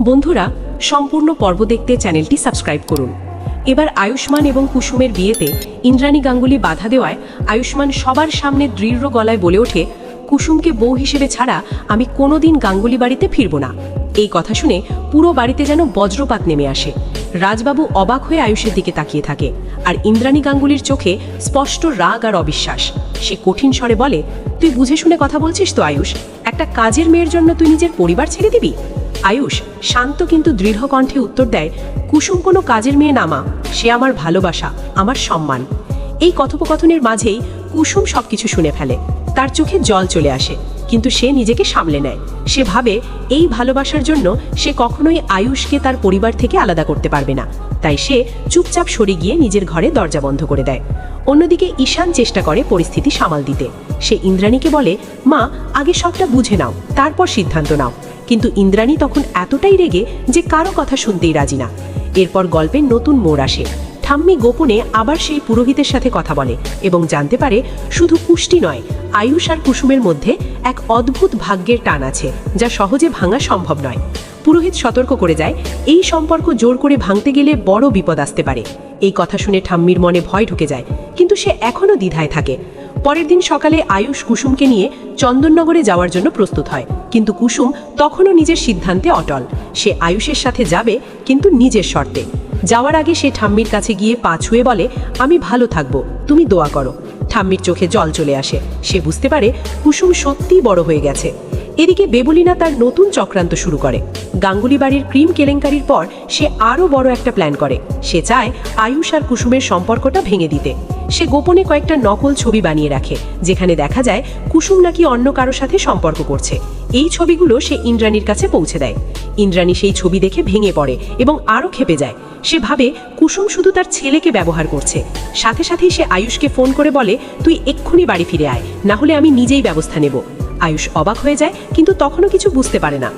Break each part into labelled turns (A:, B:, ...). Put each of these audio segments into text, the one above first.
A: বন্ধুরা, সম্পূর্ণ পর্ব দেখতে চ্যানেলটি সাবস্ক্রাইব করুন। এবার আয়ুষ্মান এবং কুসুমের বিয়েতে ইন্দ্রাণী গাঙ্গুলি বাধা দেওয়ায় আয়ুষ্মান সবার সামনে দৃঢ় গলায় বলে ওঠে, কুসুমকে বউ হিসেবে ছাড়া আমি কোনোদিন গাঙ্গুলি বাড়িতে ফিরব না। এই কথা শুনে পুরো বাড়িতে যেন বজ্রপাত নেমে আসে। রাজবাবু অবাক হয়ে আয়ুষের দিকে তাকিয়ে থাকে, আর ইন্দ্রাণী গাঙ্গুলির চোখে স্পষ্ট রাগ আর অবিশ্বাস। সে কঠিন স্বরে বলে, তুই বুঝে শুনে কথা বলছিস তো আয়ুষ? একটা কাজের মেয়ের জন্য তুই নিজের পরিবার ছেড়ে দিবি? আয়ুষ শান্ত কিন্তু দৃঢ় কণ্ঠে উত্তর দেয়, কুসুম কোনো কাজের মেয়ে না মা, সে আমার ভালোবাসা, আমার সম্মান। এই কথোপকথনের মাঝেই কুসুম সবকিছু শুনে ফেলে। তার চোখে জল চলে আসে, কিন্তু সে নিজেকে সামলে নেয়। সে ভাবে এই ভালোবাসার জন্য সে কখনোই আয়ুষকে তার পরিবার থেকে আলাদা করতে পারবে না। তাই সে চুপচাপ সরে গিয়ে নিজের ঘরে দরজা বন্ধ করে দেয়। অন্যদিকে ঈশান চেষ্টা করে পরিস্থিতি সামাল দিতে। সে ইন্দ্রাণীকে বলে, মা, আগে সবটা বুঝে নাও, তারপর সিদ্ধান্ত নাও। কিন্তু ইন্দ্রাণী তখন এতটাই রেগে যে কারো কথা শুনতেই রাজি না। এরপর গল্পের নতুন মোড় আসে। ঠাম্মি গোপনে আবার সেই পুরোহিতের সাথে কথা বলে এবং জানতে পারে শুধু পুষ্টি নয়, আয়ুষ আর কুসুমের মধ্যে এক অদ্ভুত ভাগ্যের টান আছে, যা সহজে ভাঙা সম্ভব নয়। পুরোহিত সতর্ক করে যায়, এই সম্পর্ক জোর করে ভাঙতে গেলে বড় বিপদ আসতে পারে। এই কথা শুনে ঠাম্মির মনে ভয় ঢুকে যায়, কিন্তু সে এখনও দ্বিধায় থাকে। পরের দিন সকালে আয়ুষ কুসুমকে নিয়ে চন্দননগরে যাওয়ার জন্য প্রস্তুত হয়, কিন্তু কুসুম তখনও নিজের সিদ্ধান্তে অটল। সে আয়ুষের সাথে যাবে, কিন্তু নিজের শর্তে। যাওয়ার আগে সে ঠাম্মির কাছে গিয়ে পা ছুঁয়ে বলে, আমি ভালো থাকবো, তুমি দোয়া করো। ঠাম্মির চোখে জল চলে আসে। সে বুঝতে পারে কুসুম সত্যিই বড় হয়ে গেছে। এদিকে বেবুলিনা তার নতুন চক্রান্ত শুরু করে। গাঙ্গুলি বাড়ির ক্রিম কেলেঙ্কারির পর সে আরও বড় একটা প্ল্যান করে। সে চায় আয়ুষ আর কুসুমের সম্পর্কটা ভেঙে দিতে। সে গোপনে কয়েকটা নকল ছবি বানিয়ে রাখে, যেখানে দেখা যায় কুসুম নাকি অন্য কারো সাথে সম্পর্ক করছে। এই ছবিগুলো সে ইন্দ্রাণীর কাছে পৌঁছে দেয়। ইন্দ্রাণী সেই ছবি দেখে ভেঙে পড়ে এবং আরও ক্ষেপে যায়। সে ভাবে কুসুম শুধু তার ছেলেকে ব্যবহার করছে। সাথে সাথেই সে আয়ুষকে ফোন করে বলে, তুই এক্ষুনি বাড়ি ফিরে আয়, না হলে আমি নিজেই ব্যবস্থা নেব। আয়ুষ অবাক হয়ে যায়, কিন্তু তখনও কিছু বুঝতে পারে না।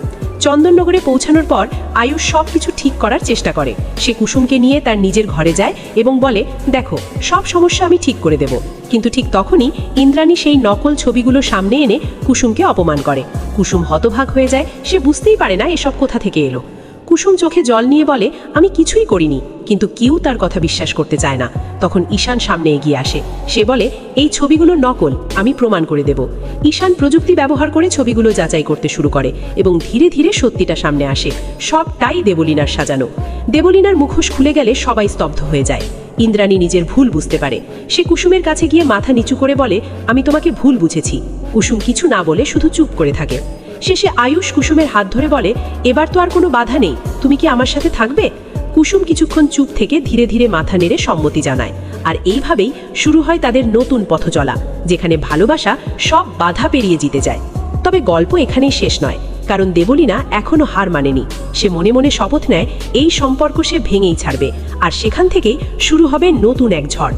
A: চন্দননগরে পৌঁছানোর পর আয়ুষ সব কিছু ঠিক করার চেষ্টা করে। সে কুসুমকে নিয়ে তার নিজের ঘরে যায় এবং বলে, দেখো, সব সমস্যা আমি ঠিক করে দেব। কিন্তু ঠিক তখনই ইন্দ্রাণী সেই নকল ছবিগুলো সামনে এনে কুসুমকে অপমান করে। কুসুম হতভাগ হয়ে যায়। সে বুঝতেই পারে না এসব কোথা থেকে এলো। কুসুম চোখে জল নিয়ে বলে, আমি কিছুই করিনি। কিন্তু কেউ তার কথা বিশ্বাস করতে চায় না। তখন ঈশান সামনে এগিয়ে আসে। সে বলে, এই ছবিগুলো নকল, আমি প্রমাণ করে দেব। ঈশান প্রযুক্তি ব্যবহার করে ছবিগুলো যাচাই করতে শুরু করে এবং ধীরে ধীরে সত্যিটা সামনে আসে। সবটাই দেবলীনার সাজানো। দেবলীনার মুখোশ খুলে গেলে সবাই স্তব্ধ হয়ে যায়। ইন্দ্রাণী নিজের ভুল বুঝতে পারে। সে কুসুমের কাছে গিয়ে মাথা নিচু করে বলে, আমি তোমাকে ভুল বুঝেছি। কুসুম কিছু না বলে শুধু চুপ করে থাকে। শেষে আয়ুষ কুসুমের হাত ধরে বলে, এবার তো আর কোনো বাধা নেই, তুমি কি আমার সাথে থাকবে? কুসুম কিছুক্ষণ চুপ থেকে ধীরে ধীরে মাথা নেড়ে সম্মতি জানায়। আর এইভাবেই শুরু হয় তাদের নতুন পথ চলা, যেখানে ভালোবাসা সব বাধা পেরিয়ে জিতে যায়। তবে গল্প এখানেই শেষ নয়, কারণ দেবলীনা এখনো হার মানেনি। সে মনে মনে শপথ নেয় এই সম্পর্ক সে ভেঙেই ছাড়বে, আর সেখান থেকেই শুরু হবে নতুন এক ঝড়।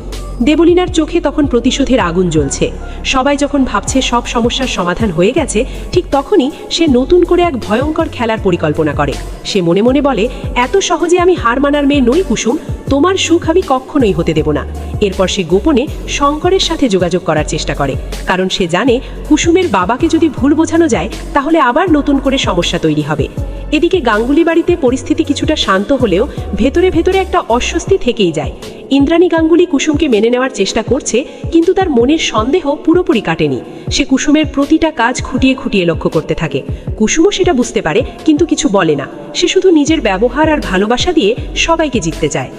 A: দেবলীনার চোখে তখন প্রতিশোধের আগুন জ্বলছে। সবাই যখন ভাবছে সব সমস্যার সমাধান হয়ে গেছে, ঠিক তখনই সে নতুন করে এক ভয়ঙ্কর খেলার পরিকল্পনা করে। সে মনে মনে বলে, এত সহজে আমি হার মানার মেয়ে নই কুসুম, তোমার সুখ আমি কখনোই হতে দেব না। এরপর সে গোপনে শঙ্করের সাথে যোগাযোগ করার চেষ্টা করে, কারণ সে জানে কুসুমের বাবাকে যদি ভুল বোঝানো যায় তাহলে আবার নতুন করে সমস্যা তৈরি হবে। এদিকে গাঙ্গুলি বাড়িতে পরিস্থিতি কিছুটা শান্ত হলেও ভেতরে ভেতরে একটা অস্বস্তি থেকেই যায়। ইন্দ্রাণী গাঙ্গুলি কুসুমকে মেনে নেওয়ার চেষ্টা করছে, কিন্তু তার মনের সন্দেহ পুরোপুরি কাটেনি। সে কুসুমের প্রতিটা কাজ খুঁটিয়ে খুঁটিয়ে লক্ষ্য করতে থাকে। কুসুমও সেটা বুঝতে পারে, কিন্তু কিছু বলে না। সে শুধু নিজের ব্যবহার আর ভালোবাসা দিয়ে সবাইকে জিততে চায়।